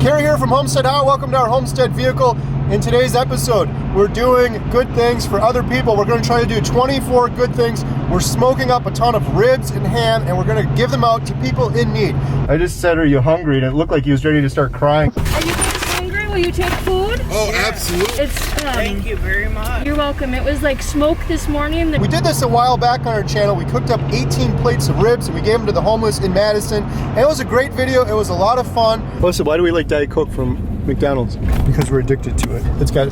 Carrie here from Homestead Hot. Welcome to our homestead vehicle. In today's episode, we're doing good things for other people. We're going to try to do 24 good things. We're smoking up a ton of ribs and ham, and we're going to give them out to people in need. I just said, "Are you hungry?" And it looked like he was ready to start crying. Are you guys hungry? Will you take food? Oh, yeah. Absolutely. Thank you very much. You're welcome. It was like smoked this morning. We did this a while back on our channel. We cooked up 18 plates of ribs and we gave them to the homeless in Madison. And it was a great video. It was a lot of fun. Listen, why do we like Diet Coke from McDonald's? Because we're addicted to it. It's got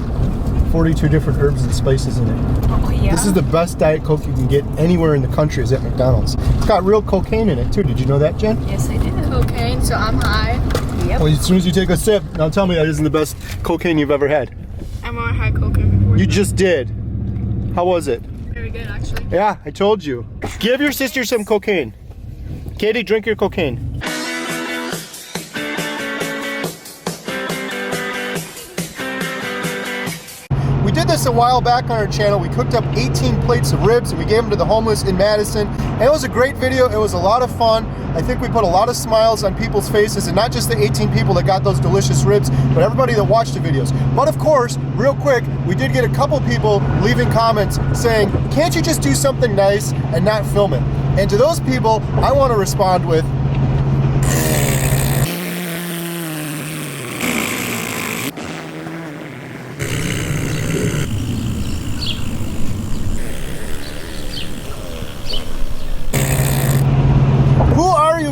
42 different herbs and spices in it. Oh, yeah? This is the best Diet Coke you can get anywhere in the country is at McDonald's. It's got real cocaine in it too. Did you know that, Jen? Yes, I did. Cocaine, so I'm high. Yep. Well, as soon as you take a sip, now tell me that isn't the best cocaine you've ever had. I've only had cocaine before. You just did. How was it? Very good, actually. Yeah, I told you. Give your sister some cocaine. Katie, drink your cocaine. We did this a while back on our channel. We cooked up 18 plates of ribs and we gave them to the homeless in Madison. And it was a great video. It was a lot of fun. I think we put a lot of smiles on people's faces, and not just the 18 people that got those delicious ribs, but everybody that watched the videos. But of course, real quick, we did get a couple people leaving comments saying, "Can't you just do something nice and not film it?" And to those people, I want to respond with,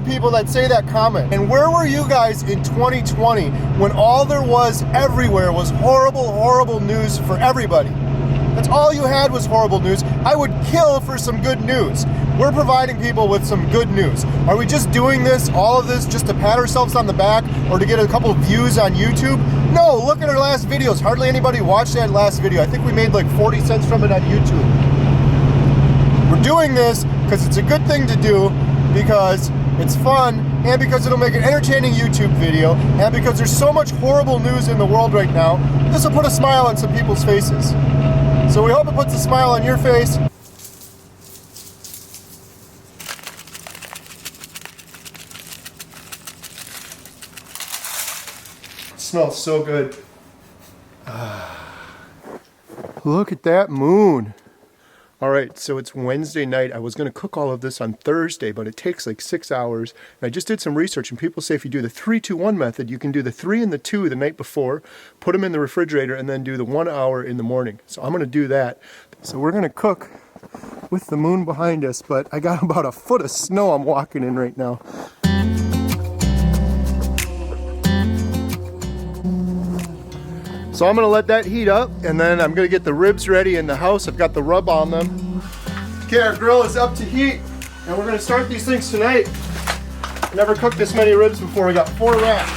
people that say that comment. And where were you guys in 2020 when all there was everywhere was horrible, horrible news for everybody? That's all you had was horrible news. I would kill for some good news. We're providing people with some good news. Are we just doing this, all of this, just to pat ourselves on the back or to get a couple of views on YouTube? No, look at our last videos. Hardly anybody watched that last video. I think we made like 40 cents from it on YouTube. We're doing this because it's a good thing to do, because it's fun, and because it'll make an entertaining YouTube video, and because there's so much horrible news in the world right now. This will put a smile on some people's faces. So we hope it puts a smile on your face. It smells so good. Look at that moon. All right, so it's Wednesday night. I was going to cook all of this on Thursday, but it takes like 6 hours. And I just did some research, and people say if you do the 3-2-1 method, you can do the 3 and the 2 the night before, put them in the refrigerator, and then do the 1 hour in the morning. So I'm going to do that. So we're going to cook with the moon behind us, but I got about a foot of snow I'm walking in right now. So I'm gonna let that heat up, and then I'm gonna get the ribs ready in the house. I've got the rub on them. Okay, our grill is up to heat, and we're gonna start these things tonight. Never cooked this many ribs before. We got 4 racks.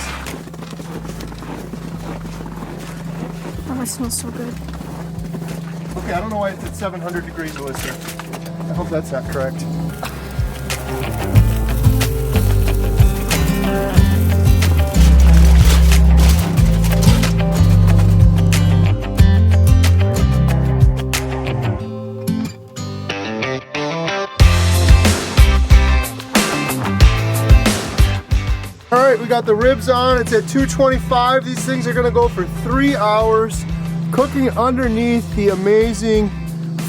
Oh, it smells so good. Okay, I don't know why it's at 700 degrees, Alyssa. I hope that's not correct. All right, we got the ribs on. It's at 225. These things are gonna go for 3 hours, cooking underneath the amazing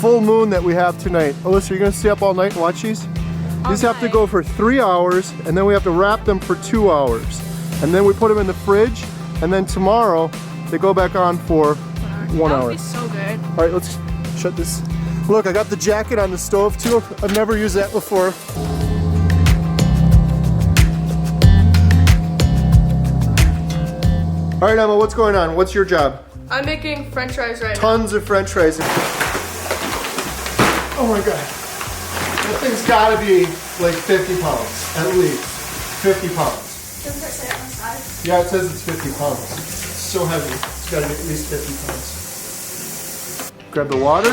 full moon that we have tonight. Alyssa, you're gonna stay up all night and watch these? These have to go for 3 hours, and then we have to wrap them for 2 hours. And then we put them in the fridge, and then tomorrow they go back on for 1 hour. That would be so good. All right, let's shut this. Look, I got the jacket on the stove too. I've never used that before. All right, Emma, what's going on? What's your job? I'm making french fries right now. Tons of french fries. Oh my God. That thing's gotta be like 50 pounds, at least. 50 pounds. Doesn't it say it on the side? Yeah, it says it's 50 pounds. It's so heavy. It's gotta be at least 50 pounds. Grab the water.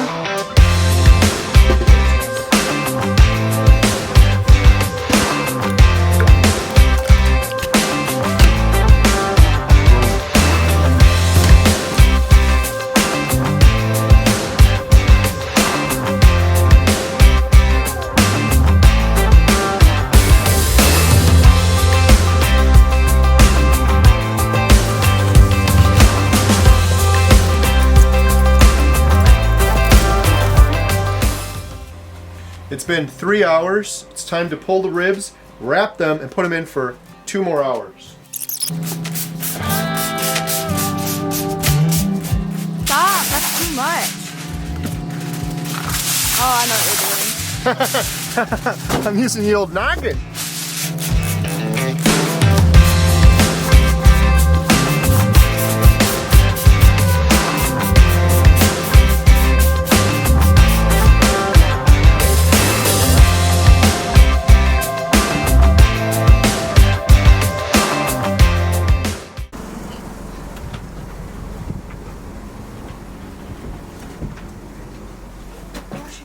been 3 hours. It's time to pull the ribs, wrap them, and put them in for 2 more hours. Stop, that's too much. Oh, I know what you're doing. I'm using the old noggin.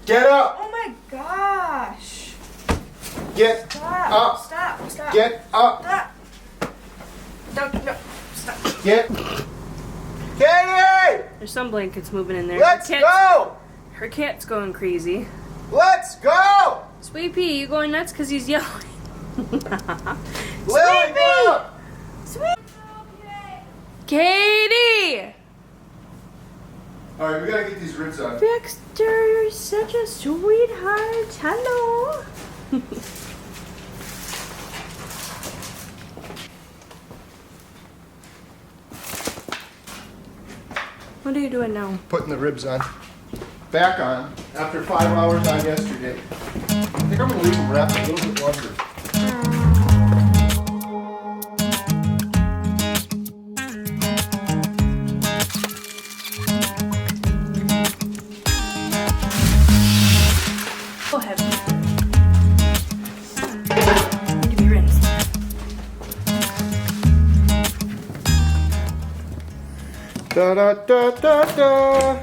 Get up! Oh my gosh. Get up! Stop. Get up! Stop. No, stop. Get... Katie! There's some blankets moving in there. Let's go! Her cat's going crazy. Let's go! Sweet Pea, you going nuts because he's yelling? Lily, get up! Sweet Katie! Alright, we gotta get these ribs on. Dexter, you're such a sweetheart. Hello. What are you doing now? Putting the ribs on. Back on, after 5 hours on yesterday. I think I'm gonna leave them wrapped a little bit longer. Go ahead. Need to be rinsed. Da da da da da.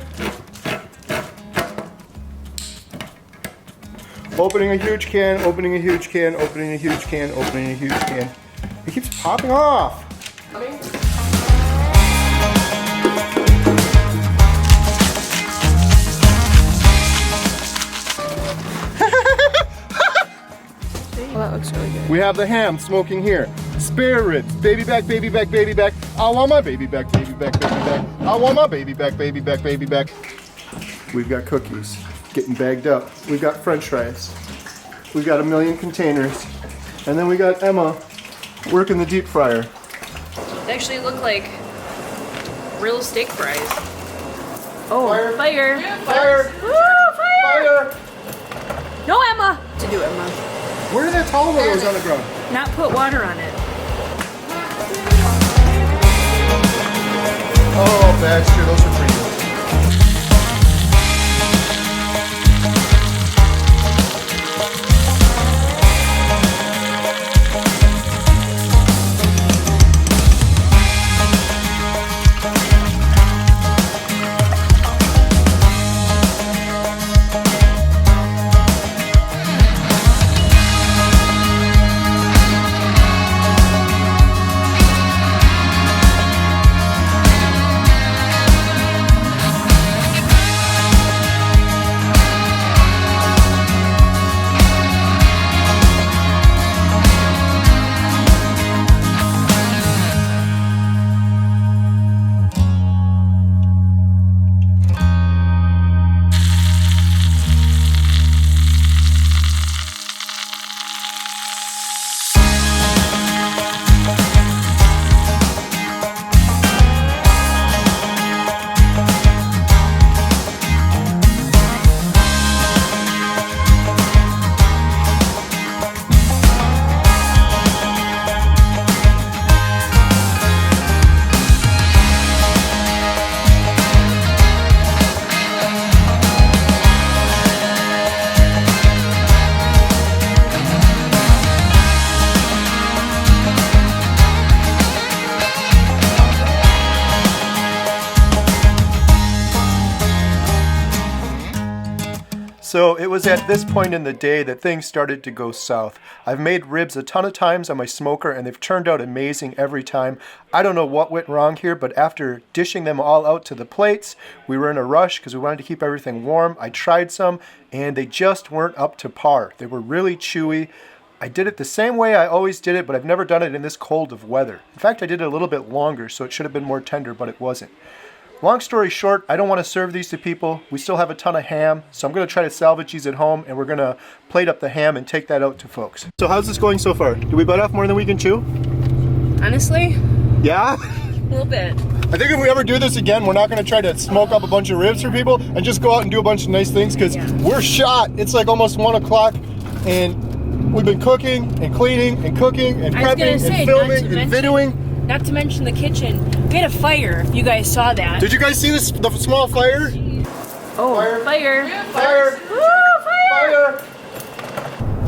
Opening a huge can, opening a huge can, opening a huge can, opening a huge can. It keeps popping off. Well, that looks really good. We have the ham smoking here. Spare ribs, baby back, baby back, baby back. I want my baby back, baby back, baby back. I want my baby back, baby back, baby back. We've got cookies getting bagged up. We've got French fries. We've got a million containers. And then we got Emma working the deep fryer. They actually look like real steak fries. Oh, Fire. fire! Fire! Woo, fire! Fire! No, Emma! To do Emma. Where did that towel that was on the ground? Not put water on it. Oh, Baxter, those are pretty good. So it was at this point in the day that things started to go south. I've made ribs a ton of times on my smoker and they've turned out amazing every time. I don't know what went wrong here, but after dishing them all out to the plates, we were in a rush because we wanted to keep everything warm. I tried some and they just weren't up to par. They were really chewy. I did it the same way I always did it, but I've never done it in this cold of weather. In fact, I did it a little bit longer, so it should have been more tender, but it wasn't. long story short, I don't want to serve these to people. We still have a ton of ham, so I'm going to try to salvage these at home, and we're going to plate up the ham and take that out to folks. So how's this going so far? Did we bite off more than we can chew? Honestly, Yeah? a little bit. I think if we ever do this again, we're not going to try to smoke up a bunch of ribs for people and just go out and do a bunch of nice things, because we're shot. It's like almost 1 o'clock, and we've been cooking and cleaning and cooking and prepping and filming and videoing. Not to mention the kitchen. We had a fire, if you guys saw that. Did you guys see this, the small fire? Oh, fire. Fire! Woo, fire!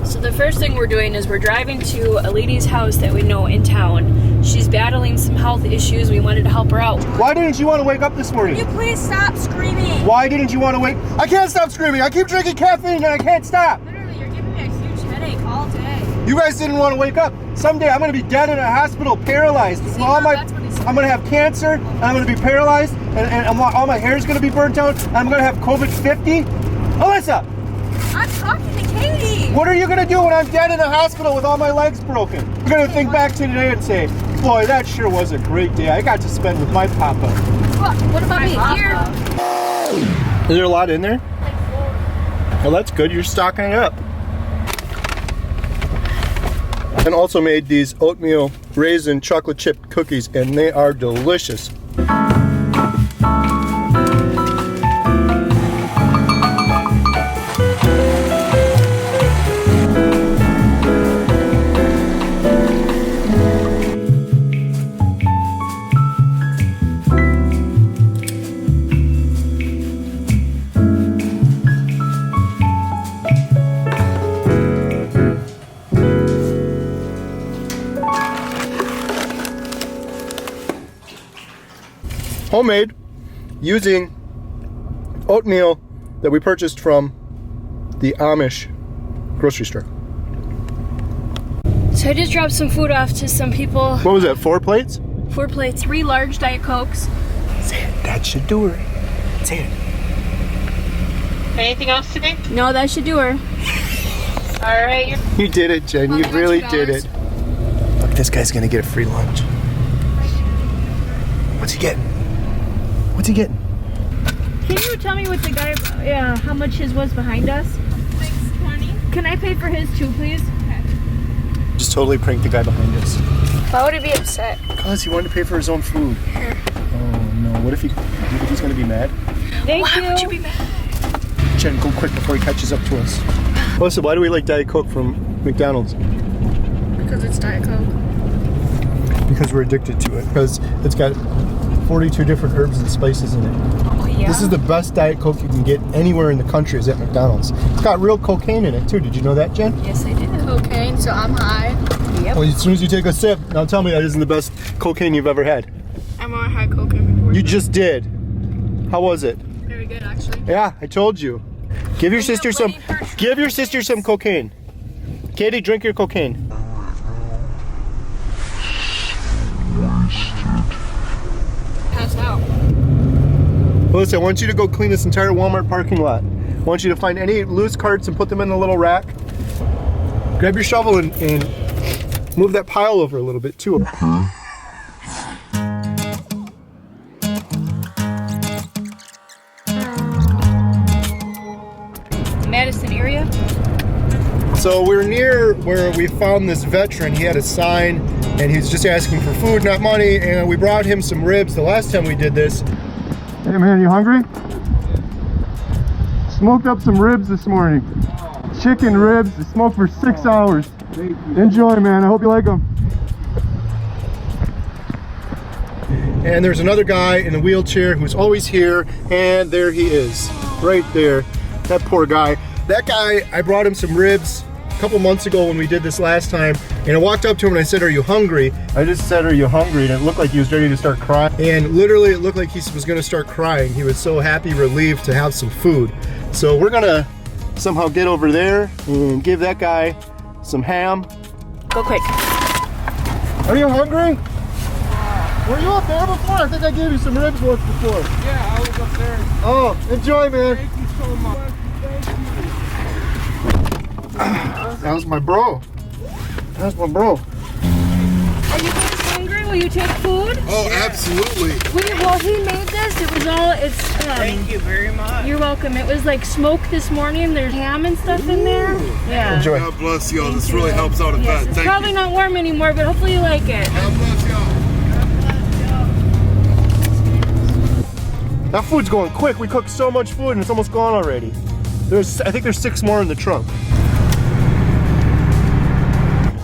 So the first thing we're doing is we're driving to a lady's house that we know in town. She's battling some health issues. We wanted to help her out. Why didn't you want to wake up this morning? Can you please stop screaming? Why didn't you want to wake? I can't stop screaming. I keep drinking caffeine and I can't stop. Literally, you're giving me a huge headache all day. You guys didn't want to wake up. Someday I'm going to be dead in a hospital, paralyzed. See, I'm that's what he said. going to have cancer, and I'm going to be paralyzed, and all my hair is going to be burnt out, and I'm going to have COVID-50. Alyssa, I'm talking to Katie. what are you going to do when I'm dead in a hospital with all my legs broken? You're going to think back to today and say, boy, that sure was a great day. I got to spend with my papa. What about me? Here. Is there a lot in there? Well, that's good. You're stocking it up. And also made these oatmeal raisin chocolate chip cookies, and they are delicious. Homemade, using oatmeal that we purchased from the Amish grocery store. So I just dropped some food off to some people. What was that, 4 plates? 4 plates, 3 large Diet Cokes. Say it, that should do her. Say it. Anything else today? No, that should do her. All right. You did it, Jen. You really did it. Look, this guy's gonna get a free lunch. What's he getting? What's he getting? Can you tell me what the guy, how much his was behind us? $6.20. Can I pay for his too, please? Just totally pranked the guy behind us. Why would he be upset? Because he wanted to pay for his own food. Oh no, what if do you think he's gonna be mad? Why would you be mad? Jen, go quick before he catches up to us. Melissa, why do we like Diet Coke from McDonald's? Because it's Diet Coke. Because we're addicted to it. Because it's got 42 different herbs and spices in it. Oh yeah? This is the best Diet Coke you can get anywhere in the country is at McDonald's. It's got real cocaine in it too. Did you know that, Jen? Yes, I did. Cocaine, so I'm high. Yep. Well, as soon as you take a sip, now tell me that isn't the best cocaine you've ever had. I've never had cocaine before. You just did. How was it? Very good, actually. Yeah, I told you. Give your sister some. Give your sister some cocaine. Katie, drink your cocaine. Pass out. Melissa, I want you to go clean this entire Walmart parking lot. I want you to find any loose carts and put them in a little rack. Grab your shovel and move that pile over a little bit too. Madison area? So we're near where we found this veteran. He had a sign and he's just asking for food, not money, and we brought him some ribs the last time we did this. Hey man, you hungry? Smoked up some ribs this morning. Chicken ribs, they smoked for 6 hours. Enjoy, man, I hope you like them. And there's another guy in a wheelchair who's always here, and there he is, right there. That poor guy. That guy, I brought him some ribs a couple months ago when we did this last time, and I walked up to him and I said, "Are you hungry?" I just said, "Are you hungry?" and it looked like he was ready to start crying. And literally it looked like he was gonna start crying. He was so happy, relieved to have some food. So we're gonna somehow get over there and give that guy some ham. Go quick. Are you hungry? Were you up there before? I think I gave you some ribs once before. Yeah, I was up there. Oh, enjoy, man. Thank you so much. Thank you. That was my bro. That's my bro. Are you guys hungry? will you take food? Oh, absolutely. Well, he made this. It was all, Thank you very much. You're welcome. It was like smoked this morning. There's ham and stuff in there. Yeah. Enjoy. God bless y'all. This really helps out a Yes, vet. it's Thank probably you. not warm anymore, but hopefully you like it. God bless y'all. That food's going quick. We cooked so much food and it's almost gone already. I think there's 6 more in the trunk.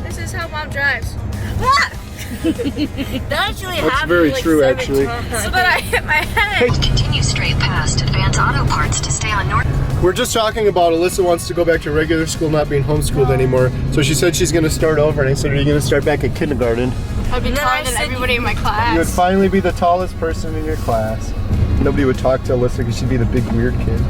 This is how Mom drives. What? That actually happened very like true, 7 actually. times. So that I hit my head. Continue straight past Advance Auto Parts to stay on North. We're just talking about Alyssa wants to go back to regular school, not being homeschooled anymore. So she said she's going to start over, and I said, are you going to start back at kindergarten? I'd be taller than everybody in my class. You would finally be the tallest person in your class. Nobody would talk to Alyssa because she'd be the big weird kid.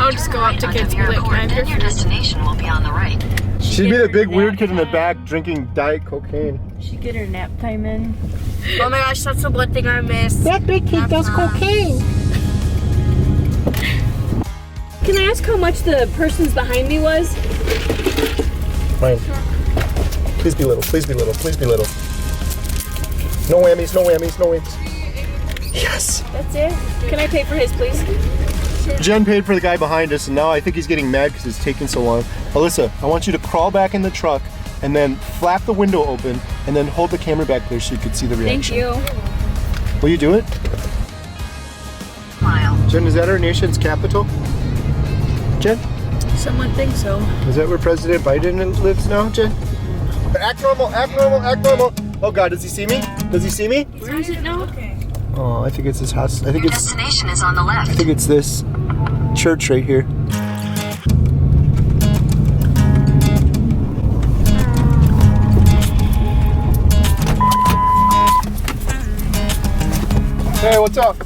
I would just go up to kids and be like, can I have Then your your food? destination will be on the right. She'd be the big weird kid in the back drinking Diet cocaine. She'd get her nap time in. Oh my gosh, that's the one thing I missed. That big kid does cocaine. Can I ask how much the person's behind me was? Fine. Please be little, please be little, please be little. No whammies, no whammies, no whammies. Yes! That's it. Can I pay for his, please? Jen paid for the guy behind us, and now I think he's getting mad because it's taking so long. Alyssa, I want you to crawl back in the truck and then flap the window open and then hold the camera back there so you can see the reaction. Thank you. Will you do it? Mile. Jen, is that our nation's capital? Jen? Someone thinks so. Is that where President Biden lives now, Jen? Act normal, act normal, act normal. Oh God, does he see me? Does he see me? Where is it now? Oh, I think it's his house. I think Your it's destination is on the left. this church right here. Hey, what's up?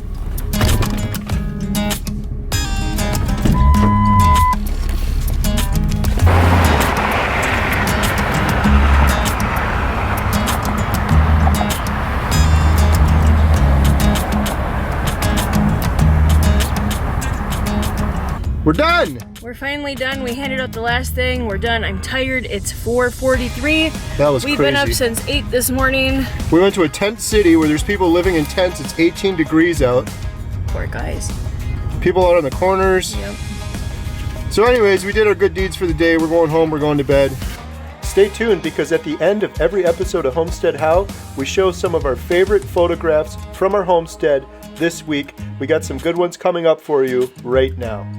We're done! We're finally done. We handed out the last thing. We're done. I'm tired. It's 4:43. That was We've crazy. been up since 8 this morning. We went to a tent city where there's people living in tents. It's 18 degrees out. Poor guys. People out on the corners. Yep. So anyways, we did our good deeds for the day. We're going home. We're going to bed. Stay tuned because at the end of every episode of Homestead How, we show some of our favorite photographs from our homestead this week. We got some good ones coming up for you right now.